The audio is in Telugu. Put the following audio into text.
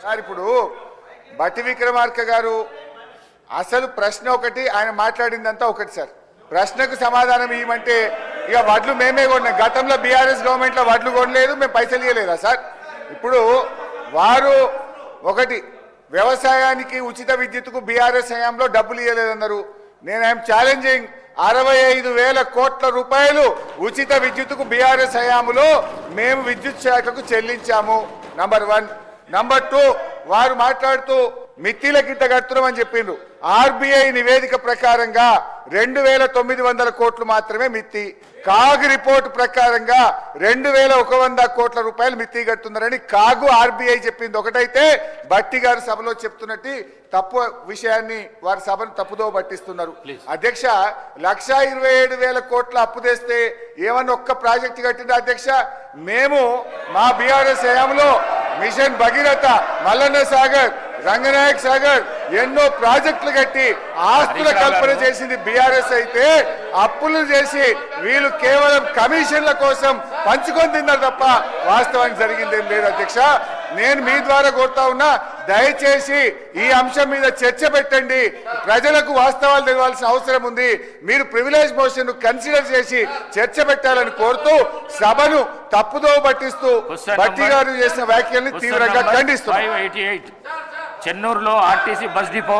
సార్ ఇప్పుడు బట్టి విక్రమార్క గారు అసలు ప్రశ్న ఒకటి, ఆయన మాట్లాడిందంతా ఒకటి సార్. ప్రశ్నకు సమాధానం ఇవ్వమంటే ఇక వడ్లు మేమే కొన్నాం. గతంలో బీఆర్ఎస్ గవర్నమెంట్లో వడ్లు కొనలేదు, మేము పైసలు ఇవ్వలేదా సార్? ఇప్పుడు వారు ఒకటి వ్యవసాయానికి ఉచిత విద్యుత్తుకు బీఆర్ఎస్ హయాంలో డబ్బులు ఇవ్వలేదన్నారు. నేను ఐఎమ్ ఛాలెంజింగ్ 65,000 కోట్ల రూపాయలు ఉచిత విద్యుత్తుకు బీఆర్ఎస్ హయాంలో మేము విద్యుత్ శాఖకు చెల్లించాము. నంబర్ 1. నంబర్ 2, వారు మాట్లాడుతూ మిత్తిలకి ఇంత కడుతున్నామని చెప్పిండ్రు. ఆర్బీఐ నివేదిక ప్రకారంగా 2,900 కోట్లు మాత్రమే మిత్తి. కాగ్ రిపోర్టు ప్రకారంగా 2,100 కోట్ల రూపాయలు మిత్తి కడుతున్నారని కాగు ఆర్బీఐ చెప్పింది ఒకటైతే, బట్టి గారు సభలో చెప్తున్నట్టు తప్పు విషయాన్ని వారి సభను తప్పుదో పట్టిస్తున్నారు. అధ్యక్ష, 1,27,000 కోట్ల అప్పు తెస్తే ఏమన్నా ఒక్క ప్రాజెక్టు కట్టింది అధ్యక్ష? మేము మా బీఆర్ఎస్ హయాంలో మిషన్ భగీరథ, మల్లన్న సాగర్, రంగనాయక్ సాగర్ ఎన్నో ప్రాజెక్టులు కట్టి ఆస్తుల కల్పన చేసింది బీఆర్ఎస్ అయితే, అప్పులు చేసి వీళ్ళు కేవలం కమిషన్ల కోసం పంచుకొని తిన్నారు తప్ప వాస్తవానికి జరిగిందేం లేదు అధ్యక్ష. నేను మీ ద్వారా కోరుతా ఉన్నా, దయచేసి ఈ అంశం మీద చర్చ పెట్టండి. ప్రజలకు వాస్తవాలు తెలియాల్సిన అవసరం ఉంది. మీరు ప్రివిలేజ్ మోషన్ కన్సిడర్ చేసి చర్చ పెట్టాలని కోరుతూ సభను తప్పుదో పట్టిస్తూ బట్టి గారు చేసిన వ్యాఖ్యల్ని తీవ్రంగా ఖండిస్తున్నారు. చెన్నూరులో ఆర్టీసీ బస్ డిపో